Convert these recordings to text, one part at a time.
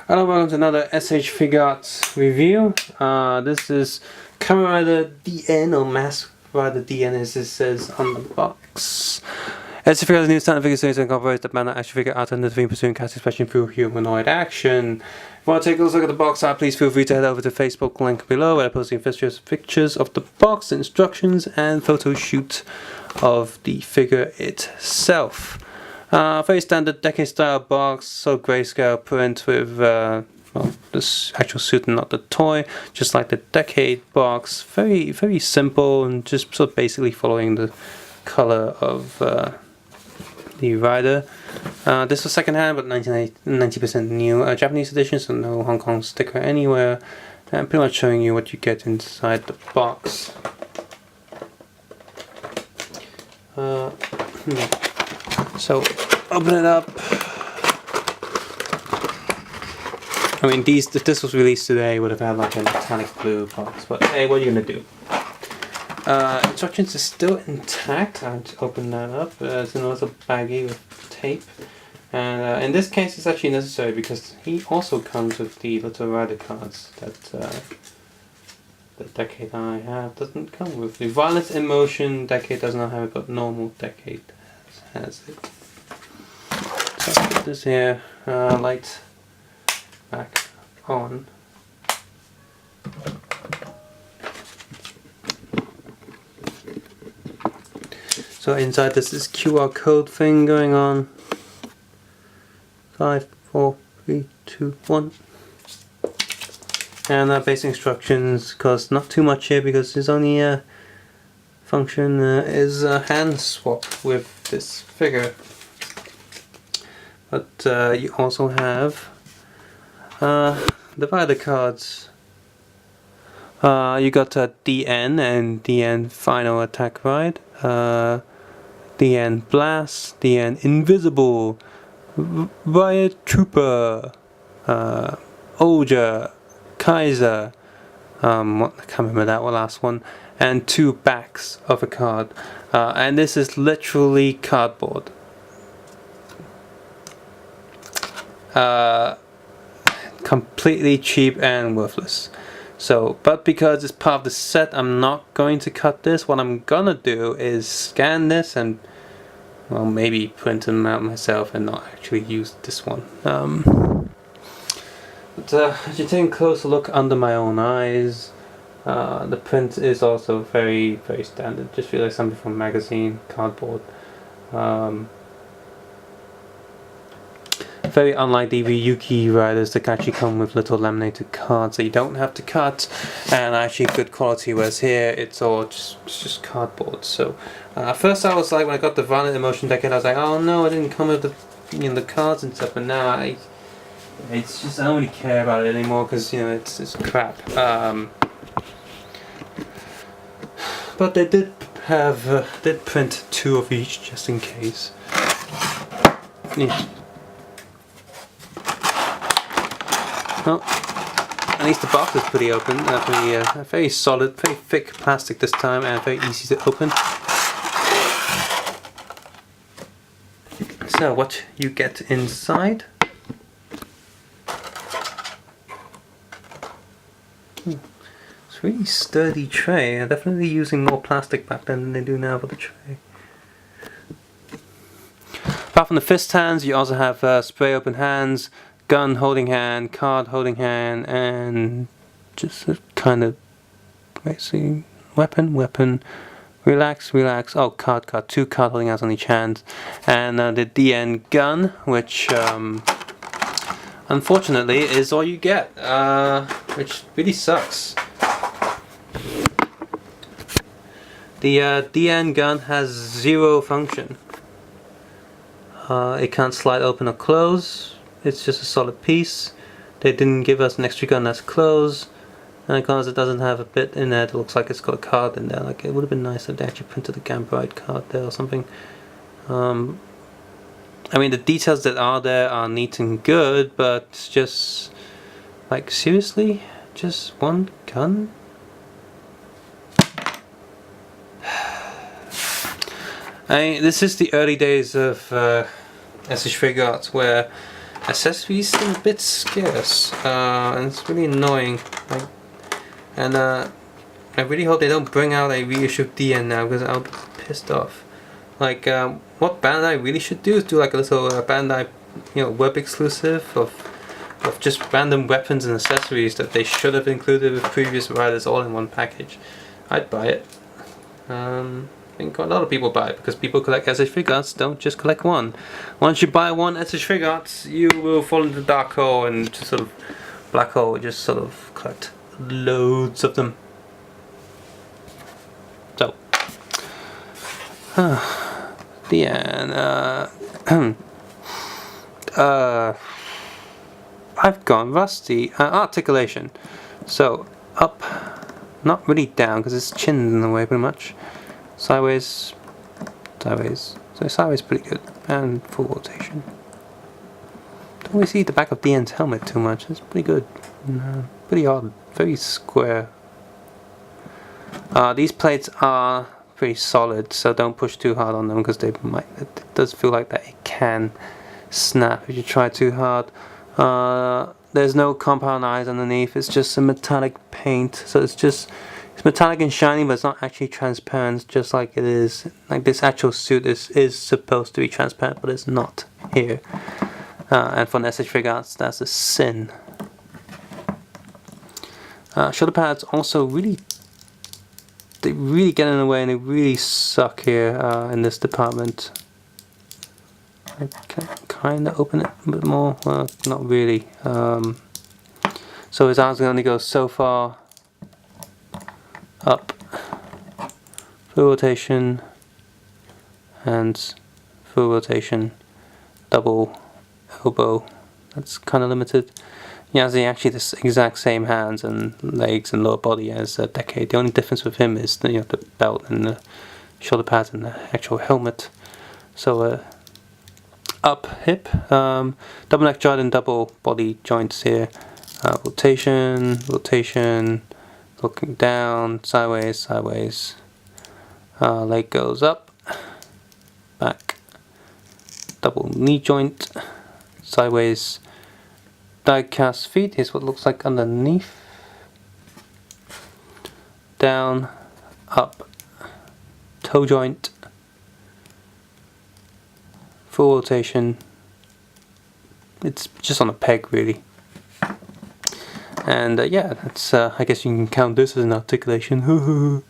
Hello, welcome to another SH Figuarts review. This is Kamen Rider DiEnd, or Mask Rider DiEnd as it says on the box. SH Figuarts is a new standard figure series that incorporates the banner action figure art and the theme pursuing cast expression through humanoid action. If you want to take a look at the box art, please feel free to head over to the Facebook link below where I'm posting pictures of the box, instructions, and photo shoot of the figure itself. Very standard decade style box, so grayscale print with well, this actual suit and not the toy, just like the decade box. Very simple and just sort of basically following the color of the rider. This was second hand, but 90% new. Japanese edition, so no Hong Kong sticker anywhere. And pretty much showing you what you get inside the box. So open it up. I mean, if this was released today, it would have had like a metallic blue box. But hey, what are you gonna do? Instructions are still intact. I'll just open that up. It's another baggie with tape. And in this case, it's actually necessary because he also comes with the little rider cards that the decade I have doesn't come with. The Violence in Motion decade does not have it, but normal decade has it. So I'll put this here, light back on. So inside this is QR code thing going on. 5, 4, 3, 2, 1. And basic instructions, because not too much here because his only function is a hand swap with this figure. But you also have the rider cards. You got DiEnd and DiEnd Final Attack Ride, DiEnd Blast, DiEnd Invisible, Riot Trooper, Olja, Kaiser, I can't remember that last one, and 2 backs of a card. And this is literally cardboard. Completely cheap and worthless. So, but because it's part of the set, I'm not going to cut this. What I'm gonna do is scan this and, well, maybe print them out myself and not actually use this one. But as you take a closer look under my own eyes, the print is also very standard. Just feel like something from a magazine, cardboard. Very unlike the Ryuki riders that actually come with little laminated cards that you don't have to cut, and actually good quality, whereas here it's all just cardboard. So first I was like, when I got the Violent Emotion decade, I was like, oh no, I didn't come with the the cards and stuff, but now it's just, I don't really care about it anymore because it's crap. But they did print 2 of each just in case. Yeah. Well, at least the box is pretty open, very solid, very thick plastic this time, and very easy to open. So what you get inside? It's a really sturdy tray. They're definitely using more plastic back then than they do now for the tray. Apart from the fist hands, you also have spray open hands, gun holding hand, card holding hand, and just a kind of basically weapon, relax, oh, card, 2 card holding hands on each hand, and the DiEnd gun, which unfortunately is all you get, which really sucks. The DiEnd gun has 0 function. It can't slide open or close. It's just a solid piece. They didn't give us an extra gun that's closed, and because it doesn't have a bit in there, it looks like it's got a card in there. Like, it would have been nice if they actually printed the Gambrite card there or something. I mean, the details that are there are neat and good, but it's just like, seriously, just one gun? I mean, this is the early days of SH Figuarts, where accessories seem a bit scarce, and it's really annoying. I really hope they don't bring out a reissue of DiEnd now, because I'll be pissed off. Like, what Bandai really should do is do like a little Bandai, web exclusive of just random weapons and accessories that they should have included with previous riders all in one package. I'd buy it. I think a lot of people buy it because people collect SH Figuarts, don't just collect one. Once you buy one SH Figuarts, you will fall into the dark hole and just sort of black hole, just sort of collect loads of them. So, the end. I've gone rusty. Articulation. So up, not really down because its chin's in the way pretty much. Sideways, sideways. So sideways pretty good, and full rotation. Don't really see the back of DiEnd's helmet too much. It's pretty good. Pretty odd, very square. These plates are pretty solid, so don't push too hard on them because they might. It does feel like that it can snap if you try too hard. There's no compound eyes underneath. It's just a metallic paint, so it's metallic and shiny, but it's not actually transparent, just like it is. Like this actual suit is supposed to be transparent, but it's not here. And for an SH Figuarts, that's a sin. Shoulder pads also they really get in the way, and they really suck here in this department. I can kind of open it a bit more. Well, not really. So his arms can only go so far up. Full rotation and full rotation. Double elbow. That's kind of limited. He has actually the exact same hands and legs and lower body as Decade. The only difference with him is the belt and the shoulder pads and the actual helmet. So up hip, double neck joint and double body joints here. Rotation, rotation, looking down, sideways, sideways. Leg goes up, back, double knee joint, sideways. Die-cast feet is what it looks like underneath. Down, up, toe joint, full rotation. It's just on a peg really. And yeah, that's I guess you can count this as an articulation.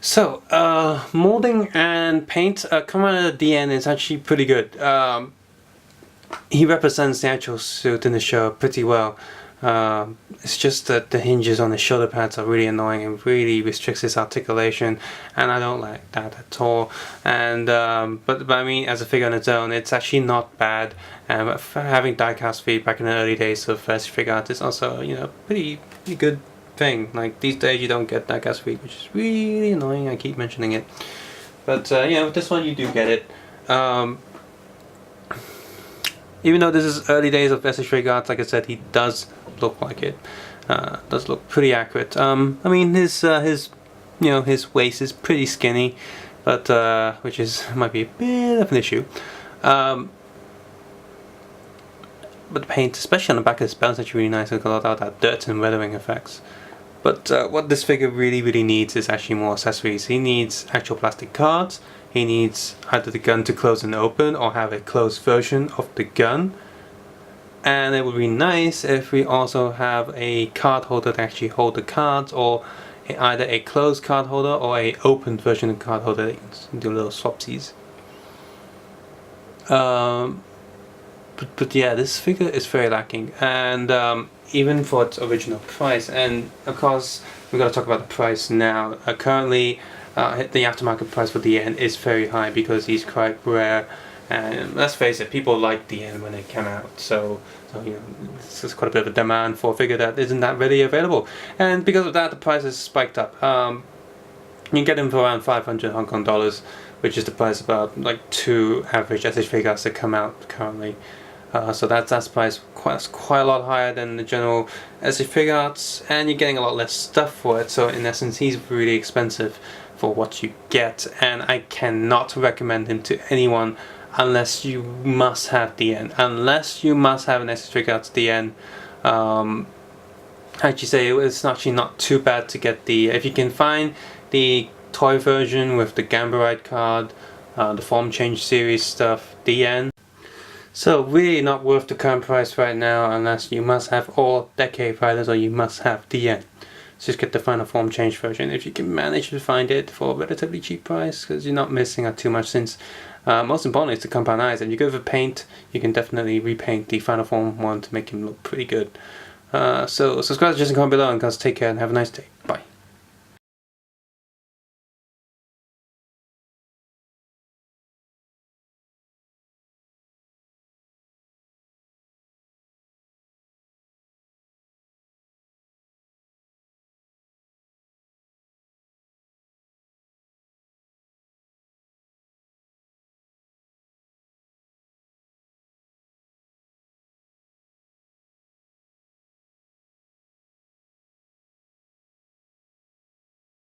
So, molding and paint, Kamen DiEnd is actually pretty good. He represents the actual suit in the show pretty well. It's just that the hinges on the shoulder pads are really annoying and really restricts his articulation, and I don't like that at all. And but I mean, as a figure on its own, it's actually not bad. But having die-cast feet back in the early days of Figuarts is also pretty good thing. Like these days, you don't get die-cast feet, which is really annoying. I keep mentioning it, but with this one you do get it. Even though this is early days of SH Figuarts, like I said, he does look like it. Does look pretty accurate. I mean, his waist is pretty skinny, but which might be a bit of an issue. But the paint, especially on the back of his belt, is actually really nice. It's got a lot of that dirt and weathering effects. But what this figure really needs is actually more accessories. He needs actual plastic cards. He needs either the gun to close and open or have a closed version of the gun. And it would be nice if we also have a card holder to actually hold the cards, or either a closed card holder or a opened version of the card holder that you can do little swapsies. But yeah, this figure is very lacking, and even for its original price. And of course, we've got to talk about the price now. Currently, the aftermarket price for DiEnd is very high because he's quite rare, and let's face it, people like DiEnd when they come out, so there's quite a bit of a demand for a figure that isn't that readily available, and because of that the price has spiked up. You can get him for around 500 Hong Kong dollars, which is the price of about like 2 average SH Figuarts that come out currently. So that's price quite a lot higher than the general SH Figuarts, and you're getting a lot less stuff for it. So in essence, he's really expensive for what you get, and I cannot recommend him to anyone unless you must have DiEnd. Unless you must have an SS Figuarts DiEnd. Actually say it's actually not too bad to get the, if you can find the toy version with the Gambarite card, the form change series stuff, DiEnd. So really not worth the current price right now unless you must have all Decade Riders or you must have DiEnd. Just get the final form change version if you can manage to find it for a relatively cheap price, because you're not missing out too much, since most importantly it's the compound eyes, and you go for paint, you can definitely repaint the final form one to make him look pretty good. So subscribe, just comment below, and guys, take care and have a nice day.